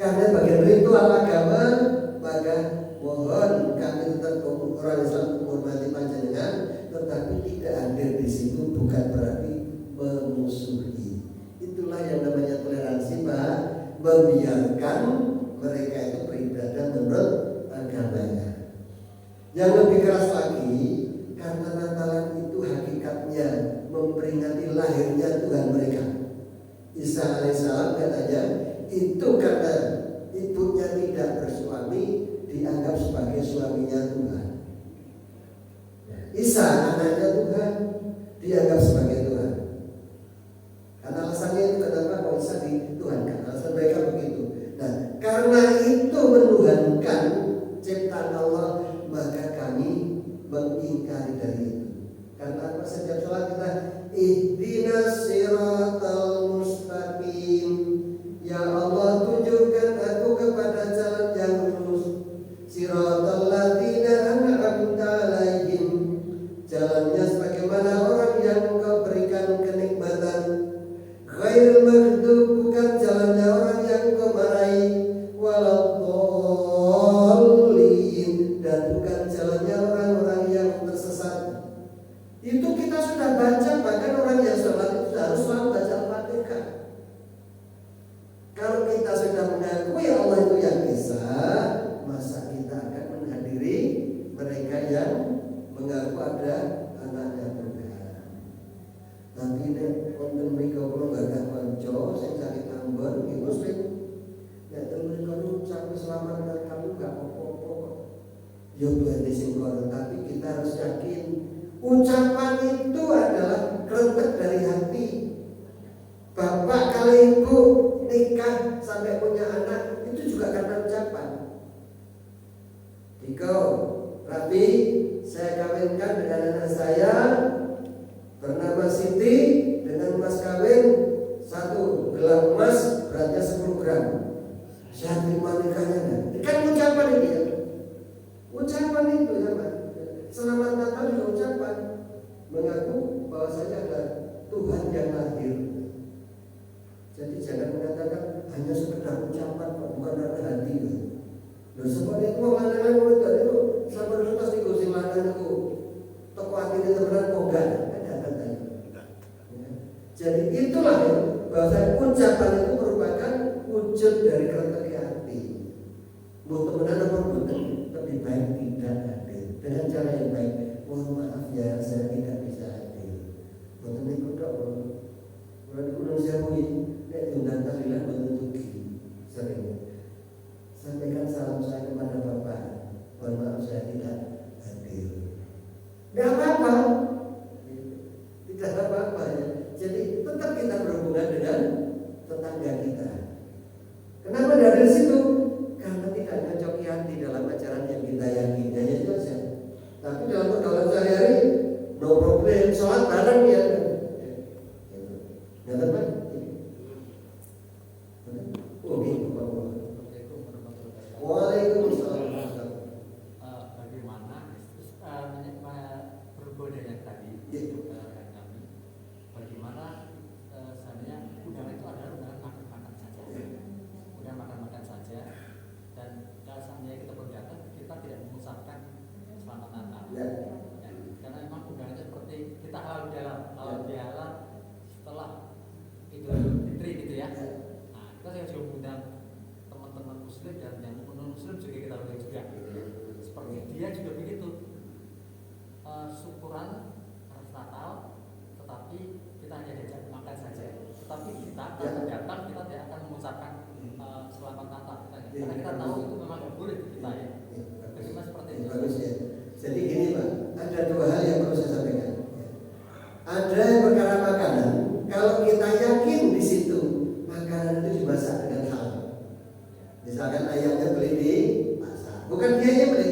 Karena bagian ritual agama, maka mohon kami tetap orang Islam menghormati panjenengan, tetapi tidak hadir di situ bukan berarti memusuhi. Itulah yang namanya toleransi, Pak. Membiarkan mereka itu beribadah menurut agamanya. Yang lebih keras lagi, karena Natalan itu hakikatnya memperingati lahirnya Tuhan mereka. Isa alaihissalam katanya itu karena ibunya tidak bersuami dianggap sebagai suaminya Tuhan. Isa anaknya Tuhan dianggap sebagai Tuhan. Karena alasannya itu kenapa kok Isa dituhankan? Alasan mereka begitu. Nah, karena itu menuhankan ciptaan Allah, maka kami mengingkari dari itu. Karena apa? Setiap sholat kita ihdinas siratal mustaqim. Ya Allah, tunjukkan aku kepada jalan yang lurus. Siratal ladzina an'amta alaihim. Jalannya sebagaimana orang yang Engkau berikan kenikmatan. Ghairil maghdub, bukan jalannya orang yang Engkau marahi. Waladhdallin, dan bukan jalannya orang-orang yang tersesat. Itu kita sudah baca, bahkan orang yang sholat itu harus selalu baca Al-Fatihah. Kalau kita sudah mengakui Allah itu yang Esa, masa kita akan menghadiri mereka yang mengaku ada Ya berarti singkong, tapi kita harus yakin ucapan itu adalah kerentek dari hati. Bapak kalau ibu nikah sampai punya anak itu juga karena ucapan. Diko, Rabi, saya kawinkan dengan anak saya bernama Siti dengan mas kawin 1 gelang emas beratnya 10 gram. Saya terima nikahnya. Kan ucapan ini ya. Ucapan itu ya Pak. Selamat Natal juga ucapan. Mengaku bahwasanya ada Tuhan yang lahir. Jadi jangan mengatakan hanya sekedar ucapan Pak, bukan ada hati. Loh seperti itu lanangan mulut itu sampai luntas niku sing lanang niku teko atine temenan kok enggak ada tadi. Jadi itulah ya, bahwa ucapan itu merupakan wujud dari kerendahan hati. Mau temenan apa bukan? Lebih baik tidak hadir dengan cara yang baik. Mohon maaf ya, saya tidak bisa hadir. Betul niku tok. Kalau diundang saya mui, nek diundang tahlilan betul sering. Sampaikan salam saya kepada Bapak. Mohon maaf saya tidak hadir. Tidak apa-apa. Tidak apa-apa ya. Jadi tetap kita berhubungan dengan tetangga kita. Kenapa dari situ? Karena tidak cocok hati dalam ajaran yang kita yakini. Hanya itu saja. Tapi dalam pergaulan sehari-hari, no problem. Sholat bareng ya. Ya teman. Oke. Waalaikumsalam. Bagaimana berhubungan dengan tadi kami, bagaimana sebenarnya undangan itu adalah undangan makan-makan saja, undangan makan-makan saja, dan kalau seandainya kita berdatang kita tidak mengucapkan selamat Natal, karena memang undangan itu seperti kita halal bihalal setelah Idul Fitri gitu ya. Nah kita juga undang teman-teman Muslim dan yang non Muslim juga kita undang juga. Seperti dia juga begitu, syukuran harus Natal, tetapi kita hanya diajak makan saja. Tetapi kita kalau datang kita tidak akan mengucapkan selamat Natal karena kita tahu itu memang tidak boleh di kita ya. Bagaimana seperti itu? Bagus ya. Jadi gini Pak, ada 2 hal yang perlu saya sampaikan. Ada perkara makanan, kalau kita yakin di situ makanan itu dimasak dengan halal. Misalkan ayamnya beli di pasar, bukan dia yang beli.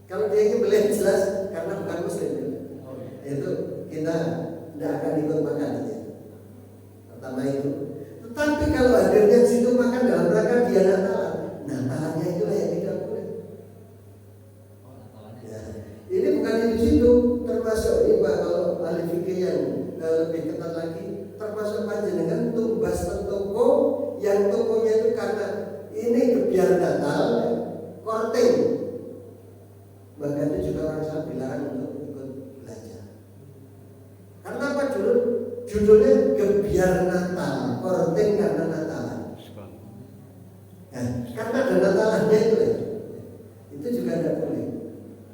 Kalau dia yang beli jelas karena bukan Muslim, itu kita tidak akan ikut makan ya. Pertama itu. Tetapi kalau hadirnya di situ makan dalam rangka dia Natalannya itulah yang tidak boleh. Ya. Ini bukan di situ, termasuk ini Pak, kalau ahli fikih yang lebih ketat lagi, termasuk panjenengan tumbas toko yang tokonya itu karena ini gebiar Natal, korting. Bahkan itu juga orang Islam dilarang untuk ikut belajar. Karena apa dulu? Judulnya gebiar Natal, korting karena Natalan. Nah, karena ada Natalannya itu juga tidak boleh.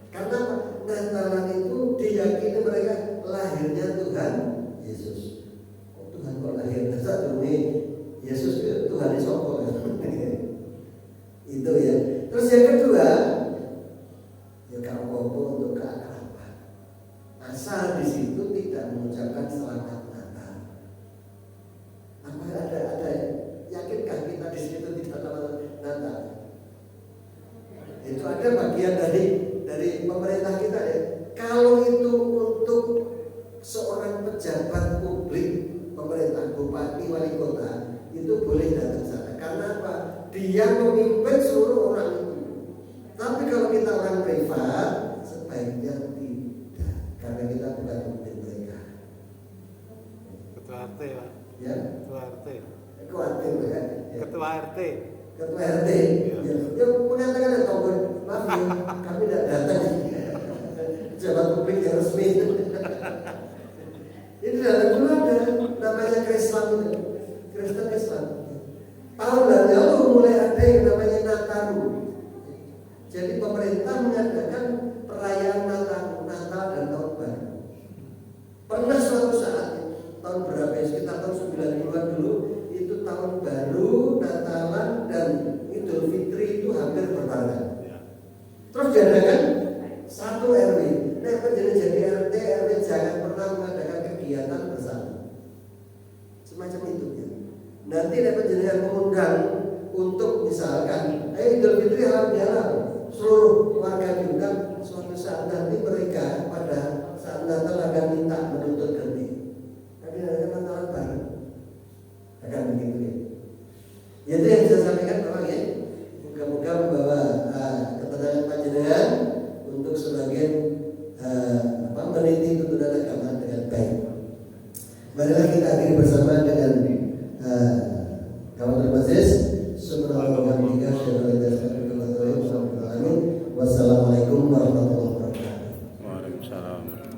Karena apa? Natalan itu diyakini mereka lahirnya Tuhan Yesus. Oh, Tuhan kok lahir? Satu nih Yesus itu Tuhan Isoko. Itu ya. Terus yang kedua, ya kalau untuk keakraban. Asal di situ tidak mengucapkan selamat Natal. Apa ada yakinkah kita di situ tidak selamat Natal? Itu ada bagian dari pemerintah kita ya. Kalau itu untuk seorang pejabat publik, pemerintah, bupati, wali kota, itu boleh datang sana. Karena apa? Dia memimpin seluruh orang itu. Tapi kalau kita orang privat, sebaiknya tidak, karena kita bukan pemimpin mereka. Ketua RT Pak. Ya. Ketua RT. Ketua RT ya. Ketua RT. Ketua RT. Ya. Ya mengatakan ya kawan, maaf ya, kami tidak datang. Pejabat publik yang resmi. Ini dalam dulu ada namanya Kristen itu. Kristen Islam. Tahun lalu mulai ada yang namanya Nataru. Jadi pemerintah mengadakan perayaan Natal dan Tahun Baru. Pernah suatu saat tahun berapa ya, sekitar tahun 90-an dulu, itu Tahun Baru, Natalan dan Idul Fitri itu hampir berbarengan. diadakan satu RW. Nah, jadi RT RW jangan pernah mengadakan kegiatan bersama. Semacam itu ya. Nanti dapat jenengan mengundang untuk misalkan, Idul Fitri halal bihalal, seluruh warga diundang. Suatu saat nanti mereka pada saat Natal akan minta menuntut ganti. Tapi ada Natalan bareng, akan begitu ya. Itu yang saya sampaikan Bapak ya. Moga-moga membawa ketenangan panjenengan untuk sebagian meniti tuntunan agama dengan baik. Marilah kita akhiri bersama dengan kawan majelis. Subhanallah wa bihamdihi, asyhadu an la ilaha illa anta